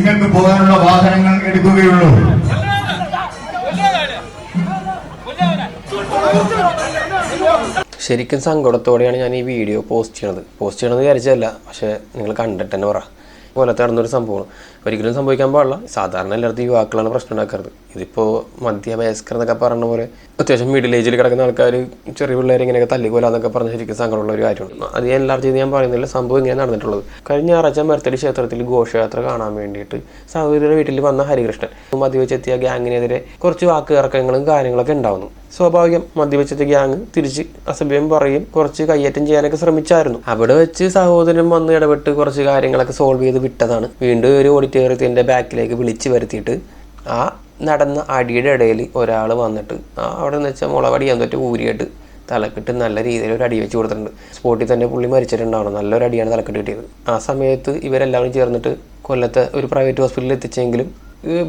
നിങ്ങൾക്ക് പോകാനുള്ള വാഹനങ്ങൾ എടുക്കുകയുള്ളൂ. ശരിക്കും സങ്കടത്തോടെയാണ് ഞാൻ ഈ വീഡിയോ പോസ്റ്റ് ചെയ്യണമെന്ന് വിചാരിച്ചതല്ല. പക്ഷേ നിങ്ങൾ കണ്ടിട്ട് തന്നെ പറ പോലത്തെ നടന്നൊരു സംഭവമാണ്. ഒരിക്കലും സംഭവിക്കാൻ പാടില്ല. സാധാരണ എല്ലായിടത്തും യുവാക്കളാണ് പ്രശ്നം ഉണ്ടാക്കാറ്. ഇതിപ്പോൾ മധ്യവയസ്കർ എന്നൊക്കെ പറഞ്ഞ പോലെ അത്യാവശ്യം മിഡിൽ ഏജിൽ കിടക്കുന്ന ആൾക്കാർ ചെറിയ പിള്ളേർ ഇങ്ങനെയൊക്കെ തല്ലിക്കൊല്ലാന്നൊക്കെ പറഞ്ഞ് ശരിക്കും സങ്കടമുള്ള ഒരു കാര്യമാണ്. അത് ഞാൻ എല്ലാവരും ഞാൻ പറയുന്നില്ല. സംഭവം ഇങ്ങനെ നടന്നിട്ടുള്ളത്. കഴിഞ്ഞ ഞായറാഴ്ച മരത്തടി ക്ഷേത്രത്തിൽ ഘോഷയാത്ര കാണാൻ വേണ്ടിയിട്ട് സഹോദരിയുടെ വീട്ടിൽ വന്ന ഹരികൃഷ്ണൻ മദ്യവെച്ചെത്തിയ ഗ്യാങ്ങിനെതിരെ കുറച്ച് വാക്കുതർക്കങ്ങളും കാര്യങ്ങളൊക്കെ ഉണ്ടാവുന്നു. സ്വാഭാവികം. മദ്യവെച്ചെത്തിയ ഗ്യാങ് തിരിച്ച് അസഭ്യം പറയും, കുറച്ച് കയ്യേറ്റം ചെയ്യാനൊക്കെ ശ്രമിച്ചായിരുന്നു. അവിടെ വെച്ച് സഹോദരൻ വന്ന് ഇടപെട്ട് കുറച്ച് കാര്യങ്ങളൊക്കെ സോൾവ് ചെയ്ത് വിട്ടതാണ്. വീണ്ടും ഒരു ഓഡിറ്റോറിയത്തിൻ്റെ ബാക്കിലേക്ക് വിളിച്ച് വരുത്തിയിട്ട് ആ നടന്ന അടിയുടെ ഇടയിൽ ഒരാൾ വന്നിട്ട് അവിടെ നിന്ന് വെച്ചാൽ മുളകടിയാൻ തൊട്ട് ഊരിയിട്ട് തലക്കിട്ട് നല്ല രീതിയിൽ ഒരു അടി വെച്ച് കൊടുത്തിട്ടുണ്ട്. സ്പോട്ടിൽ തന്നെ പുള്ളി മരിച്ചിട്ടുണ്ടാവണം. നല്ലൊരു അടിയാണ് തലക്കിട്ട് കിട്ടിയത്. ആ സമയത്ത് ഇവരെല്ലാവരും ചേർന്നിട്ട് കൊല്ലത്തെ ഒരു പ്രൈവറ്റ് ഹോസ്പിറ്റലിൽ എത്തിച്ചെങ്കിലും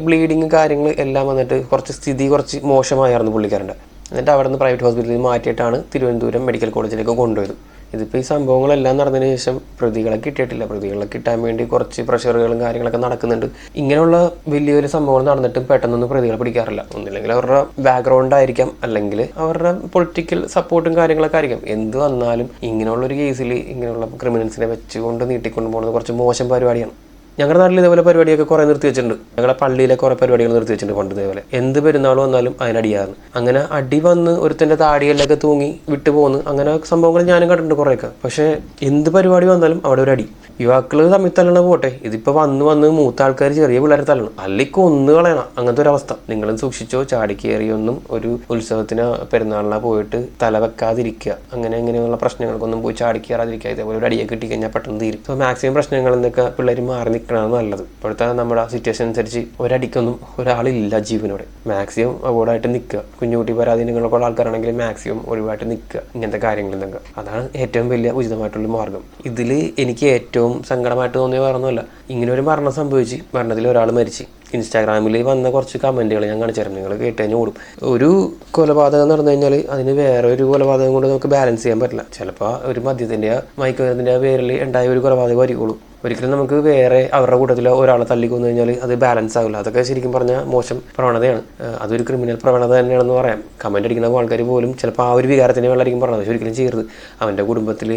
ബ്ലീഡിങ് കാര്യങ്ങൾ എല്ലാം വന്നിട്ട് സ്ഥിതി കുറച്ച് മോശമായിരുന്നു പുള്ളിക്കാരൻ്റെ. എന്നിട്ട് അവിടെ നിന്ന് പ്രൈവറ്റ് ഹോസ്പിറ്റലിൽ മാറ്റിയിട്ടാണ് തിരുവനന്തപുരം മെഡിക്കൽ കോളേജിലേക്ക് കൊണ്ടുപോയത്. ഇതിപ്പോൾ ഈ സംഭവങ്ങളെല്ലാം നടന്നതിന് ശേഷം പ്രതികളെ കിട്ടിയിട്ടില്ല. പ്രതികളെ കിട്ടാൻ വേണ്ടി കുറച്ച് പ്രഷറുകളും കാര്യങ്ങളൊക്കെ നടക്കുന്നുണ്ട്. ഇങ്ങനെയുള്ള വലിയ വലിയ സംഭവങ്ങൾ നടന്നിട്ടും പെട്ടെന്നൊന്നും പ്രതികളെ പിടിക്കാറില്ല. ഒന്നില്ലെങ്കിൽ അവരുടെ ബാക്ക്ഗ്രൗണ്ട് ആയിരിക്കാം, അല്ലെങ്കിൽ അവരുടെ പൊളിറ്റിക്കൽ സപ്പോർട്ടും കാര്യങ്ങളൊക്കെ ആയിരിക്കാം. എന്ത് വന്നാലും ഇങ്ങനെയുള്ളൊരു കേസിൽ ഇങ്ങനെയുള്ള ക്രിമിനൽസിനെ വെച്ചുകൊണ്ട് നീട്ടിക്കൊണ്ട് പോകുന്നത് കുറച്ച് മോശം പരിപാടിയാണ്. ഞങ്ങളുടെ നാട്ടിൽ ഇതേപോലെ പരിപാടിയൊക്കെ കുറേ നിർത്തി വെച്ചിട്ടുണ്ട്. ഞങ്ങളുടെ പള്ളിയിലെ കുറേ പരിപാടികൾ നിർത്തി വെച്ചിട്ടുണ്ട് പണ്ട്. ഇതേപോലെ എന്ത് പെരുന്നാൾ വന്നാലും അതിനടിയായിരുന്നു. അങ്ങനെ അടി വന്ന് ഒരുത്തൻ്റെ താടികളിലൊക്കെ തൂങ്ങി വിട്ടു പോകുന്നു. അങ്ങനെ സംഭവങ്ങൾ ഞാനും കണ്ടിട്ടുണ്ട് കുറേയൊക്കെ. പക്ഷേ എന്ത് പരിപാടി വന്നാലും അവിടെ ഒരു അടി. യുവാക്കൾ തമ്മിൽ തല്ലണ പോട്ടെ, ഇതിപ്പോൾ വന്ന് മൂത്ത ആൾക്കാർ ചെറിയ പിള്ളേരെ തല്ലണം, അല്ലെങ്കിൽ കൊന്നു കളയണം. അങ്ങനത്തെ ഒരു അവസ്ഥ. നിങ്ങളും സൂക്ഷിച്ചോ. ചാടിക്കേറിയൊന്നും ഒരു ഉത്സവത്തിന് പെരുന്നാളിനെ പോയിട്ട് തല വെക്കാതിരിക്കുക. അങ്ങനെയുള്ള പ്രശ്നങ്ങൾക്കൊന്നും പോയി ചാടിക്കേറാതിരിക്കുക. ഇതേപോലെ ഒരു അടിയൊക്കെ കിട്ടിക്കഴിഞ്ഞാൽ പെട്ടെന്ന് തീരും. സോ മാക്സിമം പ്രശ്നങ്ങളിൽ നിന്നൊക്കെ പിള്ളേർ മാറി നിൽക്കണമെന്ന് നല്ലത്. ഇപ്പോഴത്തെ നമ്മുടെ സിറ്റുവേഷൻ അനുസരിച്ച് ഒരടിക്കൊന്നും ഒരാളില്ല ജീവനോടെ. മാക്സിമം അവോർഡായിട്ട് നിൽക്കുക. കുഞ്ഞുകുട്ടി പരാധീനങ്ങളൊക്കെ ഉള്ള ആൾക്കാരാണെങ്കിൽ മാക്സിമം ഒഴിവായിട്ട് നിൽക്കുക ഇങ്ങനത്തെ കാര്യങ്ങളിൽ നിന്നൊക്കെ. അതാണ് ഏറ്റവും വലിയ ഉചിതമായിട്ടുള്ള മാർഗം. ഇതിൽ എനിക്ക് ഏറ്റവും സങ്കടമായിട്ട് തോന്നിയ വേറൊന്നുമല്ല. ഇങ്ങനെ ഒരു മരണം സംഭവിച്ച് മരണത്തിൽ ഒരാൾ മരിച്ച് ഇൻസ്റ്റാഗ്രാമിൽ വന്ന കുറച്ച് കമൻറ്റുകൾ ഞാൻ കാണിച്ചു. നിങ്ങൾ കേട്ട് കഴിഞ്ഞാൽ ഓടും. ഒരു കൊലപാതകം നടന്നു കഴിഞ്ഞാൽ അതിന് വേറെ ഒരു കൊലപാതകം കൊണ്ട് നമുക്ക് ബാലൻസ് ചെയ്യാൻ പറ്റില്ല. ചിലപ്പോൾ ഒരു മദ്യത്തിൻ്റെ മയക്കുമരുന്നിൻ്റെ പേരിൽ ഉണ്ടായ ഒരു കൊലപാതകം ആയിരിക്കുള്ളൂ. ഒരിക്കലും നമുക്ക് വേറെ അവരുടെ കൂട്ടത്തിൽ ഒരാളെ തല്ലിക്കൊന്നു കഴിഞ്ഞാൽ അത് ബാലൻസ് ആവില്ല. അതൊക്കെ ശരിക്കും പറഞ്ഞാൽ മോശം പ്രവണതയാണ്. അതൊരു ക്രിമിനൽ പ്രവണത തന്നെയാണെന്ന് പറയാം. കമൻ്റ് അടിക്കുന്ന ആൾക്കാർ പോലും ചിലപ്പോൾ ആ ഒരു വികാരത്തിൻ്റെ വെള്ളമായിരിക്കും പറഞ്ഞത്. പക്ഷെ ഒരിക്കലും ചെയ്യരുത്. അവൻ്റെ കുടുംബത്തിൽ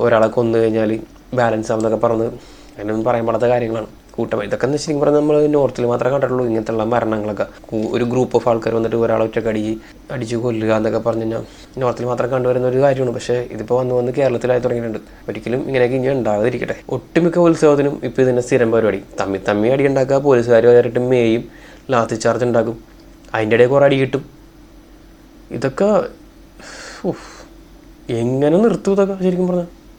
ഒരാളെ കൊന്നു കഴിഞ്ഞാൽ ബാലൻസ് ആവുന്നൊക്കെ പറഞ്ഞ് അങ്ങനെയൊന്നും പറയാൻ പാടാത്ത കാര്യങ്ങളാണ്. ഇതൊക്കെ എന്ന് ശരിക്കും പറഞ്ഞാൽ നമ്മൾ നോർത്തിൽ മാത്രമേ കണ്ടിട്ടുള്ളൂ ഇങ്ങനത്തെ മരണങ്ങളൊക്കെ. ഒരു ഗ്രൂപ്പ് ഓഫ് ആൾക്കാർ വന്നിട്ട് ഒരാളെ ഒറ്റക്ക് അടിച്ച് കൊല്ലുക എന്നൊക്കെ പറഞ്ഞു കഴിഞ്ഞാൽ നോർത്തിൽ മാത്രം കണ്ടുവരുന്ന ഒരു കാര്യമാണ്. പക്ഷേ ഇതിപ്പോൾ വന്ന് കേരളത്തിലായി തുടങ്ങിയിട്ടുണ്ട്. ഒരിക്കലും ഇങ്ങനെയൊക്കെ ഇനി ഉണ്ടാകാതിരിക്കട്ടെ. ഒട്ടുമിക്ക ഉത്സവത്തിനും ഇപ്പോൾ ഇതിൻ്റെ സ്ഥിരം പരിപാടി തമ്മി അടി ഉണ്ടാക്കുക. പോലീസുകാർ വന്നിട്ട് മേയും ലാത്തി ചാർജ് ഉണ്ടാക്കും. അതിൻ്റെ ഇടയിൽ കുറേ അടി കിട്ടും. ഇതൊക്കെ എങ്ങനെ നിർത്തും ഇതൊക്കെ ശരിക്കും പറഞ്ഞാൽ?